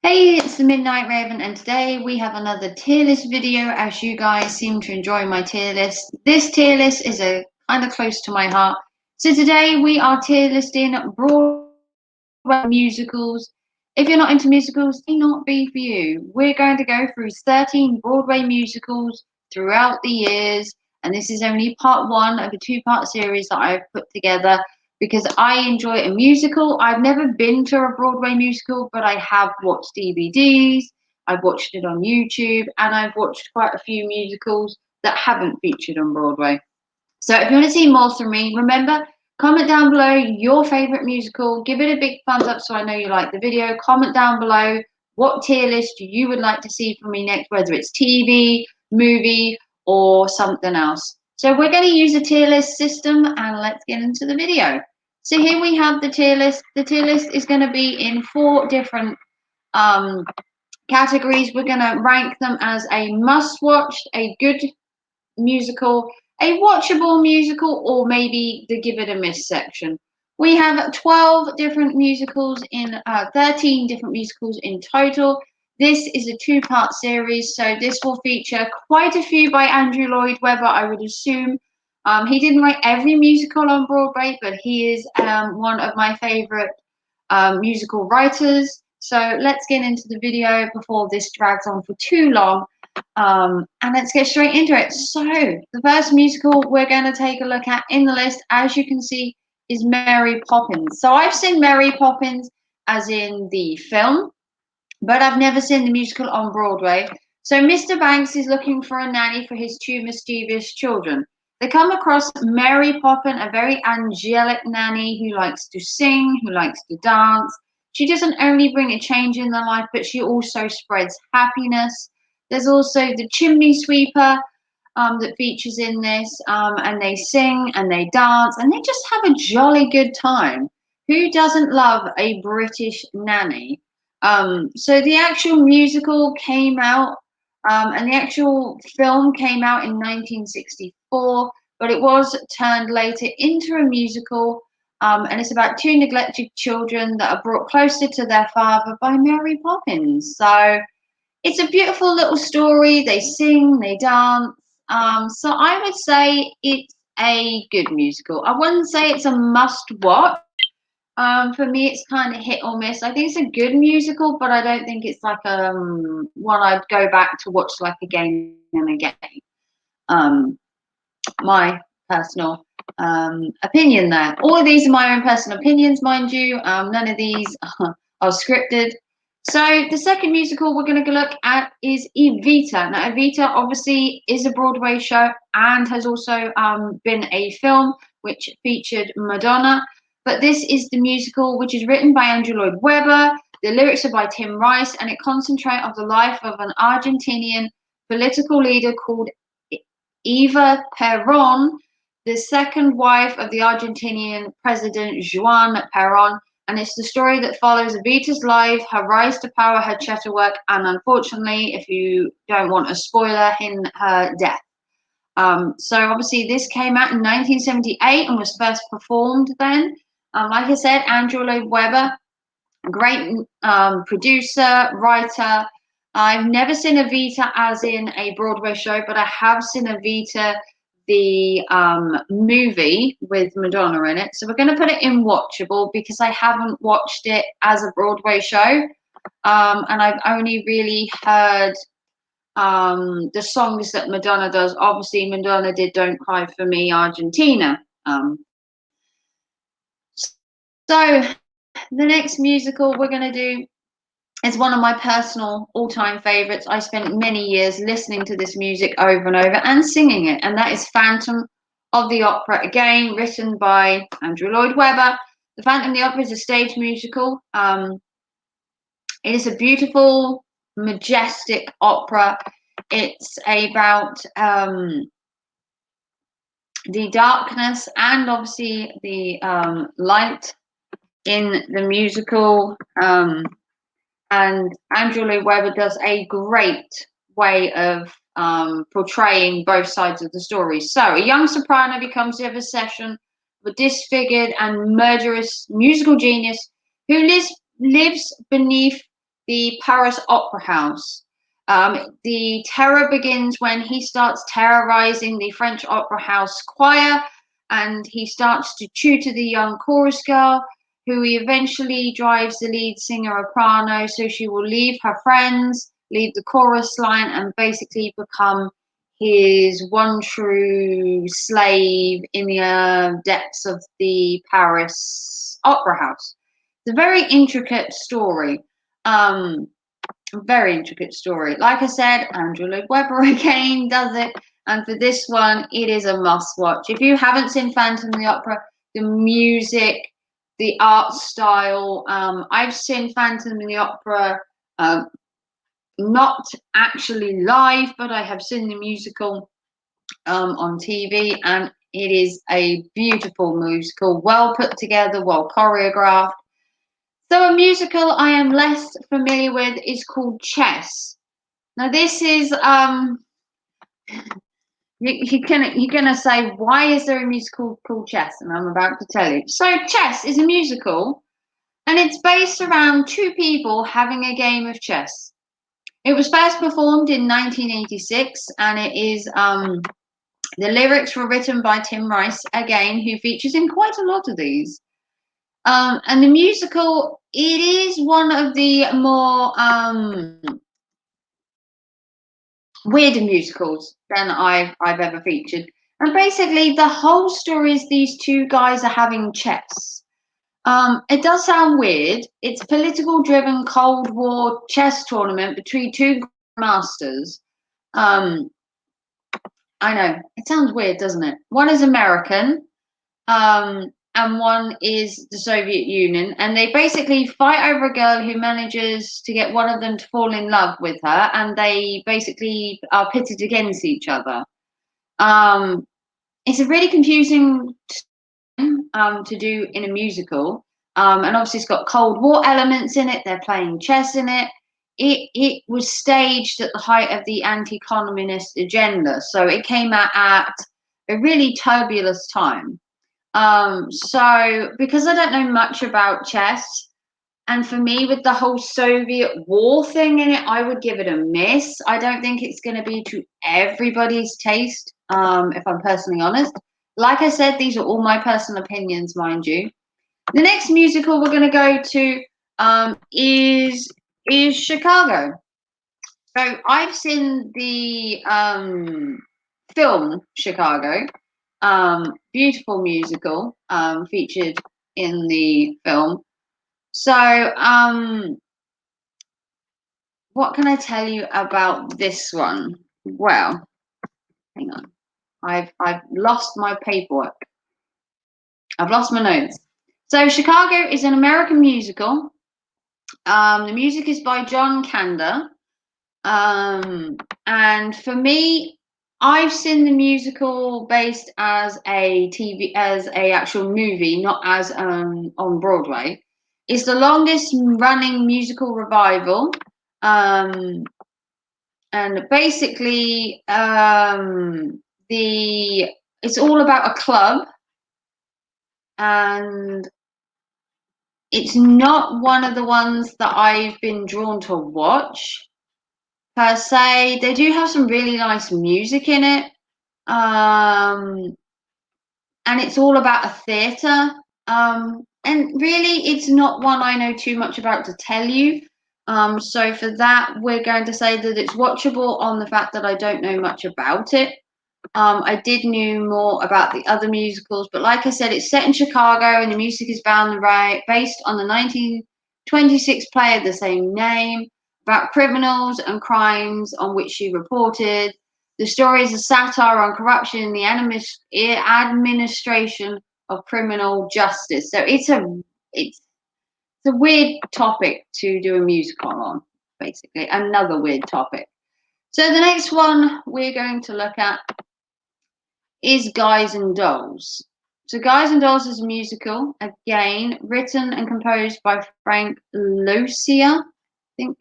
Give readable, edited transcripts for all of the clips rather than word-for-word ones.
Hey, it's the Midnight Raven, and today we have another tier list video. As you guys seem to enjoy my tier list, this tier list is a kind of close to my heart. So today we are tier listing Broadway musicals. If you're not into musicals, it may not be for you. We're going to go through 13 Broadway musicals throughout the years, and this is only part one of a two-part series that I've put together because I enjoy a musical. I've never been to a Broadway musical, but I have watched DVDs, I've watched it on YouTube, and I've watched quite a few musicals that haven't featured on Broadway. So if you want to see more from me, remember, comment down below your favorite musical. Give it a big thumbs up so I know you like the video. Comment down below what tier list you would like to see from me next, whether it's TV, movie, or something else. So we're going to use a tier list system, and let's get into the video. So here we have the tier list. The tier list is going to be in 4 different categories. We're going to rank them as a must-watch, a good musical, a watchable musical, or maybe the give it a miss section. We have 12 different musicals in 13 different musicals in total. This is a two-part series, so this will feature quite a few by Andrew Lloyd Webber, I would assume. He didn't write every musical on Broadway, but he is one of my favorite musical writers. So let's get into the video before this drags on for too long. And let's get straight into it. So the first musical we're going to take a look at in the list, as you can see, is Mary Poppins. So I've seen Mary Poppins as in the film, but I've never seen the musical on Broadway. So Mr. Banks is looking for a nanny for his 2 mischievous children. They come across Mary Poppins, a very angelic nanny who likes to sing, who likes to dance. She doesn't only bring a change in their life, but she also spreads happiness. There's also the chimney sweeper that features in this, and they sing and they dance and they just have a jolly good time. Who doesn't love a British nanny? So the actual musical came out, and the actual film came out in 1964, but it was turned later into a musical, and it's about 2 neglected children that are brought closer to their father by Mary Poppins. So it's a beautiful little story. They sing, they dance. So I would say it's a good musical. I wouldn't say it's a must watch. For me, it's kind of hit or miss. I think it's a good musical, but I don't think it's like one I'd go back to watch like again and again. My personal opinion there. All of these are my own personal opinions, mind you. None of these are scripted. So the second musical we're going to look at is Evita. Now, Evita obviously is a Broadway show and has also been a film which featured Madonna. But this is the musical, which is written by Andrew Lloyd Webber. The lyrics are by Tim Rice, and it concentrates on the life of an Argentinian political leader called Eva Perón, the second wife of the Argentinian president Juan Perón. And it's the story that follows Evita's life, her rise to power, her theatre work, and unfortunately, if you don't want a spoiler, in her death. So obviously this came out in 1978 and was first performed then. Like I said, Andrew Lloyd Webber, great producer, writer. I've never seen Evita as in a Broadway show, but I have seen Evita, the movie with Madonna in it. So we're going to put it in watchable because I haven't watched it as a Broadway show. And I've only really heard the songs that Madonna does. Obviously, Madonna did Don't Cry For Me, Argentina. So the next musical we're going to do is one of my personal all-time favorites. I spent many years listening to this music over and over and singing it, and that is Phantom of the Opera, again written by Andrew Lloyd Webber. The Phantom of the Opera is a stage musical. It is a beautiful, majestic opera. It's about the darkness and obviously the light in the musical. And Andrew Lloyd Webber does a great way of portraying both sides of the story. So a young soprano becomes the obsession of a disfigured and murderous musical genius who lives beneath the Paris Opera House. The terror begins when he starts terrorizing the French Opera House choir, and he starts to tutor the young chorus girl, who he eventually drives the lead singer a prano, so she will leave her friends, leave the chorus line, and basically become his one true slave in the depths of the Paris Opera House. It's a very intricate story. Very intricate story. Like I said, Andrew Lloyd Webber again does it, and for this one, it is a must watch. If you haven't seen Phantom of the Opera, the music, the art style, I've seen Phantom of the Opera, not actually live, but I have seen the musical on TV, and it is a beautiful musical, well put together, well choreographed. So a musical I am less familiar with is called Chess. Now this is you're gonna say, why is there a musical called Chess? And I'm about to tell you. So Chess is a musical, and it's based around two people having a game of chess. It was first performed in 1986, and it is the lyrics were written by Tim Rice again, who features in quite a lot of these. And the musical, it is one of the more weirder musicals than I've ever featured. And basically, the whole story is these two guys are having chess. It does sound weird. It's a political-driven Cold War chess tournament between two masters. I know it sounds weird, doesn't it? One is American, and one is the Soviet Union, and they basically fight over a girl who manages to get one of them to fall in love with her, and they basically are pitted against each other. It's a really confusing to do in a musical, and obviously it's got Cold War elements in it. They're playing chess in it. It was staged at the height of the anti-communist agenda, so it came out at a really turbulent time. So because I don't know much about chess, and for me with the whole Soviet war thing in it, I would give it a miss. I don't think it's going to be to everybody's taste, if I'm personally honest. Like I said, these are all my personal opinions, mind you. The next musical we're going to go to is Chicago. So I've seen the film Chicago. Beautiful musical featured in the film. So what can I tell you about this one? Well, hang on. I've lost my paperwork. I've lost my notes. So Chicago is an American musical. The music is by John Kander. And for me, I've seen the musical based as as a actual movie, not as on Broadway. It's the longest running musical revival. And basically it's all about a club, and it's not one of the ones that I've been drawn to watch per se. They do have some really nice music in it, and it's all about a theatre, and really it's not one I know too much about to tell you. So for that, we're going to say that it's watchable on the fact that I don't know much about it. I did know more about the other musicals, but like I said, it's set in Chicago, and the music is based on the 1926 play of the same name about criminals and crimes on which she reported. The story is a satire on corruption in the administration of criminal justice. So it's a weird topic to do a musical on, basically. Another weird topic. So the next one we're going to look at is Guys and Dolls. So Guys and Dolls is a musical, again, written and composed by Frank Lucia. I think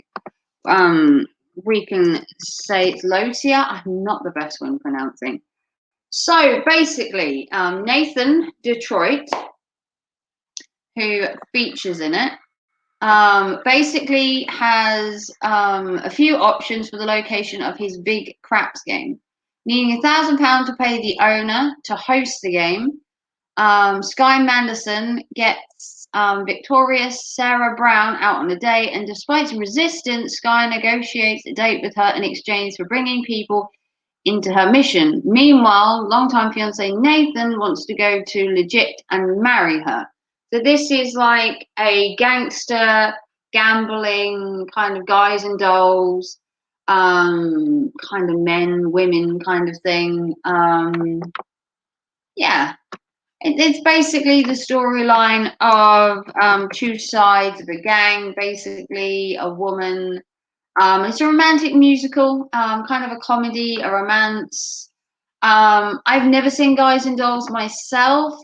we can say it's Lucia. I'm not the best one pronouncing. So basically, Nathan Detroit, who features in it, Basically has a few options for the location of his big craps game, needing £1,000 to pay the owner to host the game. Sky Manderson gets victorious Sarah Brown out on a date, and despite some resistance, Sky negotiates a date with her in exchange for bringing people into her mission. Meanwhile, longtime fiance Nathan wants to go to legit and marry her. So this is like a gangster gambling kind of guys and dolls, kind of men, women kind of thing. Yeah, it's basically the storyline of two sides of a gang, basically a woman. It's a romantic musical, kind of a comedy, a romance. I've never seen Guys and Dolls myself.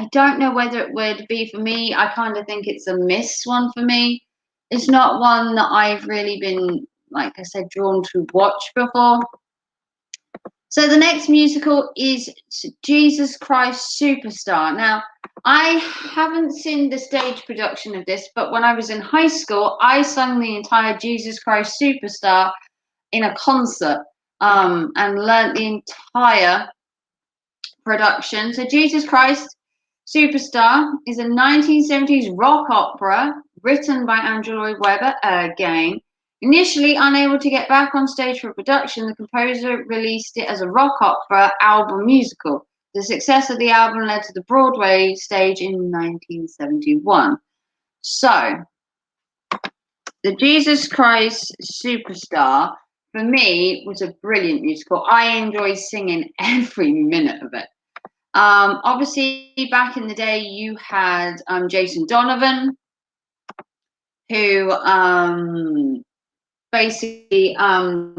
I don't know whether it would be for me. I kind of think it's a miss one for me. It's not one that I've really been, like I said, drawn to watch before. So the next musical is Jesus Christ Superstar. Now, I haven't seen the stage production of this, but when I was in high school, I sung the entire Jesus Christ Superstar in a concert, and learnt the entire production. So Jesus Christ Superstar is a 1970s rock opera written by Andrew Lloyd Webber again. Initially unable to get back on stage for production, the composer released it as a rock opera album musical. The success of the album led to the Broadway stage in 1971. So, the Jesus Christ Superstar, for me, was a brilliant musical. I enjoyed singing every minute of it. Obviously, back in the day, you had Jason Donovan, who basically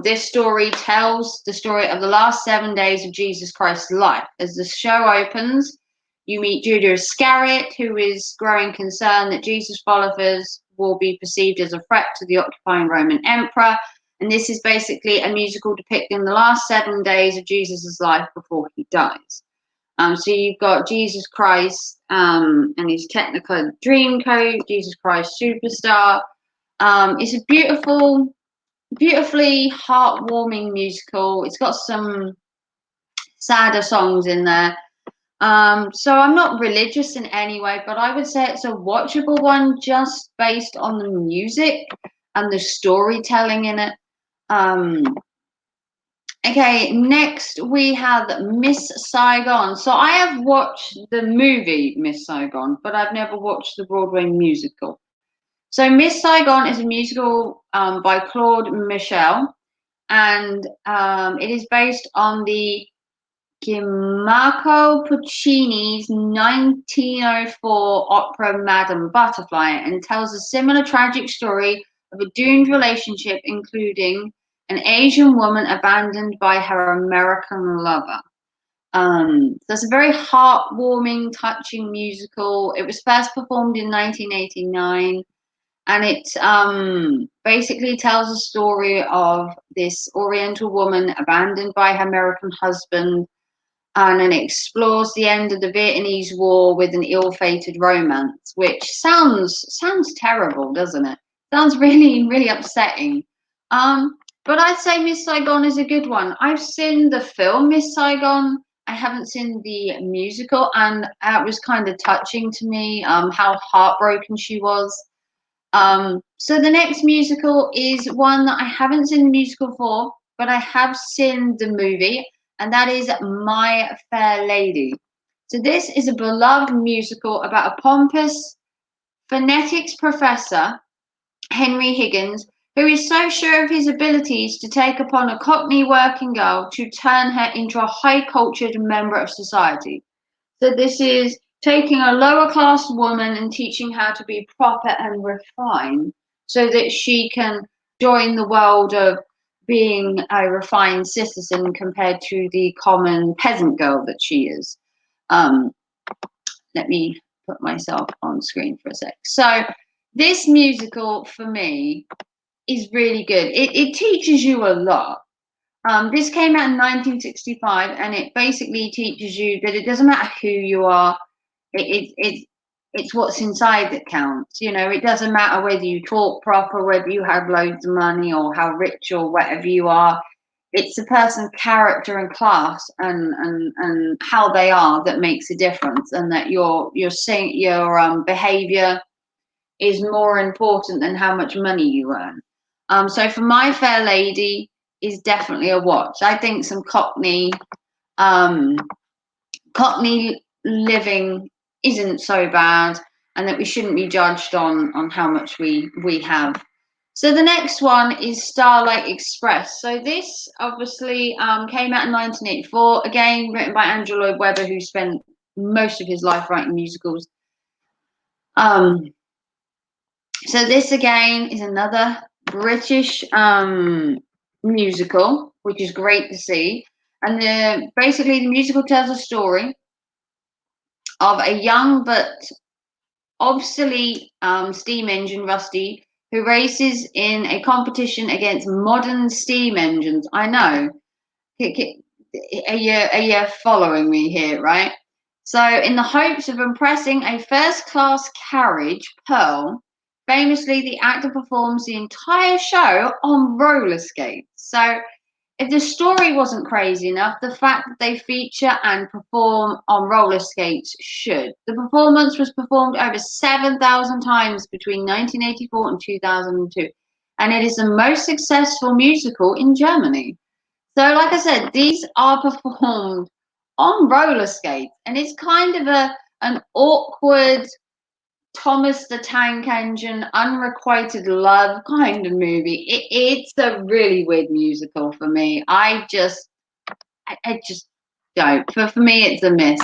this story tells the story of the last 7 days of Jesus Christ's life. As the show opens, you meet Judas Iscariot, who is growing concerned that Jesus' followers will be perceived as a threat to the occupying Roman emperor. And this is basically a musical depicting the last 7 days of Jesus' life before he dies. So you've got Jesus Christ and his Technicolor Dreamcoat, Jesus Christ Superstar. It's a beautifully heartwarming musical. It's got some sadder songs in there. So I'm not religious in any way, but I would say it's a watchable one just based on the music and the storytelling in it. Okay, next we have Miss Saigon. So I have watched the movie Miss Saigon, but I've never watched the Broadway musical. So Miss Saigon is a musical by Claude Michel, and it is based on the Giacomo Puccini's 1904 opera Madame Butterfly, and tells a similar tragic story of a doomed relationship, including an Asian woman abandoned by her American lover. So it's a very heartwarming, touching musical. It was first performed in 1989, and it basically tells a story of this Oriental woman abandoned by her American husband, and then it explores the end of the Vietnamese War with an ill-fated romance, which sounds terrible, doesn't it? Sounds really upsetting. But I'd say Miss Saigon is a good one. I've seen the film Miss Saigon. I haven't seen the musical, and it was kind of touching to me how heartbroken she was. So the next musical is one that I haven't seen the musical for, but I have seen the movie, and that is My Fair Lady. So this is a beloved musical about a pompous phonetics professor, Henry Higgins, who is so sure of his abilities to take upon a Cockney working girl to turn her into a high-cultured member of society. So this is taking a lower class woman and teaching her to be proper and refined so that she can join the world of being a refined citizen compared to the common peasant girl that she is. Let me put myself on screen for a sec. So this musical for me is really good. It teaches you a lot. This came out in 1965, and it basically teaches you that it doesn't matter who you are. It it's what's inside that counts. You know, it doesn't matter whether you talk proper, whether you have loads of money, or how rich or whatever you are. It's a person's character and class and how they are that makes a difference, and that your behavior is more important than how much money you earn. So for My Fair Lady is definitely a watch. I think some um, Cockney living isn't so bad, and that we shouldn't be judged on how much we have. So the next one is Starlight Express. So this obviously came out in 1984. Again, written by Andrew Lloyd Webber, who spent most of his life writing musicals. Um, so this again is another British musical, which is great to see. And basically, the musical tells a story of a young but obsolete steam engine, Rusty, who races in a competition against modern steam engines. I know. Are you following me here, right? So, in the hopes of impressing a first class carriage, Pearl, famously, the actor performs the entire show on roller skates. So, if the story wasn't crazy enough, the fact that they feature and perform on roller skates should. The performance was performed over 7,000 times between 1984 and 2002, and it is the most successful musical in Germany. So, like I said, these are performed on roller skates, and it's kind of an awkward Thomas the Tank Engine, unrequited love kind of movie. It's a really weird musical for me. I just don't. For me, it's a miss.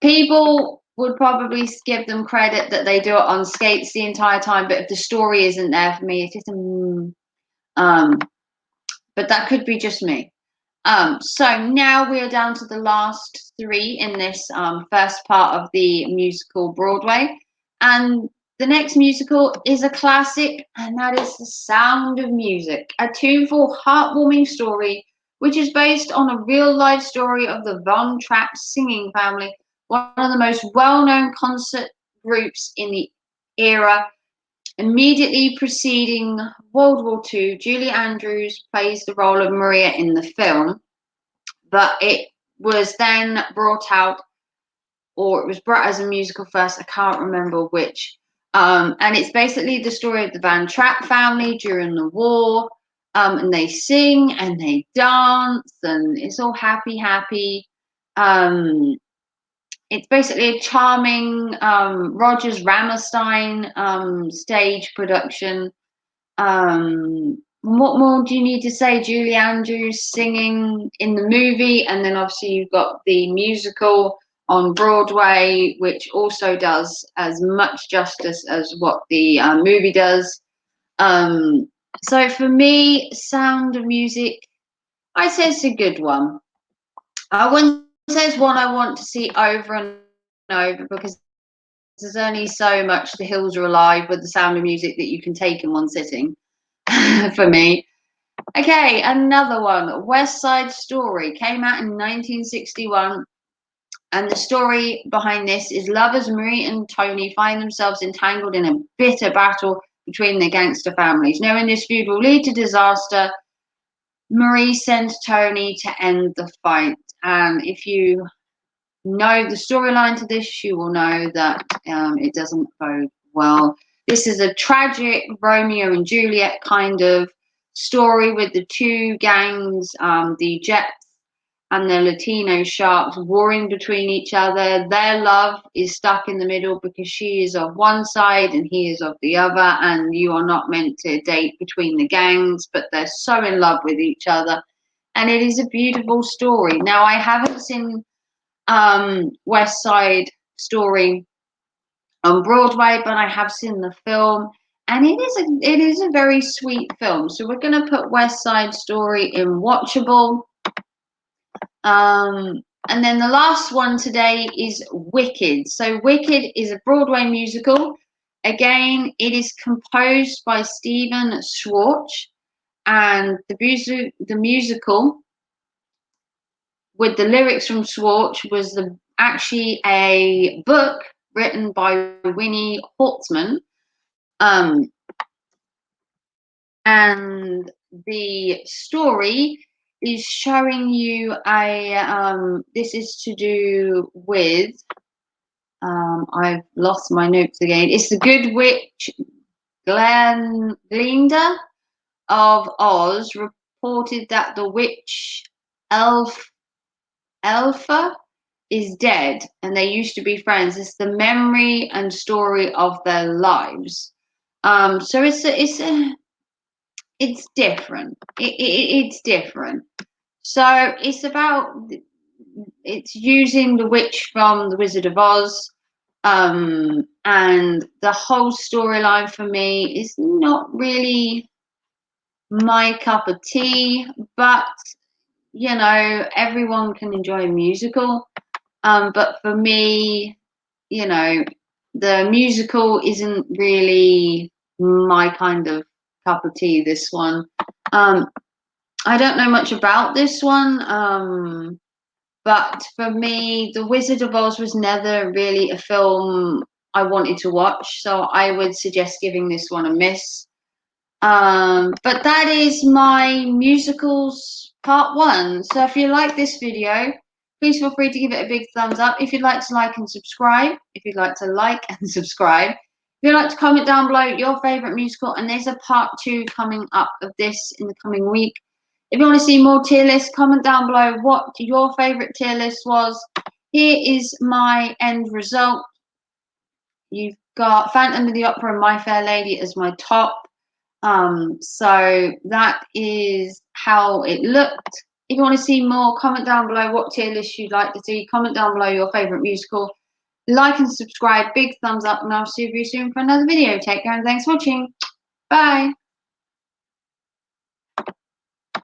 People would probably give them credit that they do it on skates the entire time, but if the story isn't there for me, it's just but that could be just me. So now we're down to the last three in this first part of the musical Broadway. And the next musical is a classic, and that is The Sound of Music, a tuneful, heartwarming story which is based on a real life story of the Von Trapp singing family, one of the most well known concert groups in the era. Immediately preceding World War II, Julie Andrews plays the role of Maria in the film, but it was then brought out, or it was brought as a musical first. I can't remember which. And it's basically the story of the Van Trapp family during the war. And they sing and they dance, and it's all happy, happy. Um, it's basically a charming Rogers Hammerstein stage production. What more do you need to say? Julie Andrews singing in the movie, and then obviously you've got the musical on Broadway, which also does as much justice as what the movie does. So for me, Sound of Music, I say it's a good one. I wouldn't say it's one I want to see over and over, because there's only so much The Hills Are Alive with The Sound of Music that you can take in one sitting for me. Okay, another one. West Side Story came out in 1961, and the story behind this is lovers Marie and Tony find themselves entangled in a bitter battle between their gangster families. Knowing this feud will lead to disaster, Marie sends Tony to end the fight. And if you know the storyline to this, you will know that it doesn't bode well. This is a tragic Romeo and Juliet kind of story with the two gangs, the Jets and the Latino Sharks, warring between each other. Their love is stuck in the middle because she is of one side and he is of the other, and you are not meant to date between the gangs, but they're so in love with each other. And it is a beautiful story. Now, I haven't seen West Side Story on Broadway, but I have seen the film, and it is a very sweet film. So we're going to put West Side Story in watchable. And then the last one today is Wicked. So Wicked is a Broadway musical. Again, it is composed by Stephen Schwartz, and the musical with the lyrics from Schwartz was actually a book written by Winnie Holtzman. Um, and the story is showing you this is to do with, I've lost my notes again. It's the Good Witch Glinda of Oz reported that the witch Elfa is dead and they used to be friends. It's the memory and story of their lives. So it's different. It's different. So it's using the witch from the Wizard of Oz, and the whole storyline for me is not really my cup of tea, but everyone can enjoy a musical. But for me, the musical isn't really my kind of cup of tea, this one. I don't know much about this one, but for me, The Wizard of Oz was never really a film I wanted to watch, so I would suggest giving this one a miss. But that is my musicals part 1. So if you like this video, please feel free to give it a big thumbs up. If you'd like to like and subscribe, if you'd like to like and subscribe, if you'd like to comment down below your favorite musical, and there's a part 2 coming up of this in the coming week. If you want to see more tier lists, comment down below what your favorite tier list was. Here is my end result. You've got Phantom of the Opera and My Fair Lady as my top. So that is how it looked. If you want to see more, comment down below what tier list you'd like to see. Comment down below your favorite musical. Like and subscribe. Big thumbs up, and I'll see you soon for another video. Take care and thanks for watching. Bye.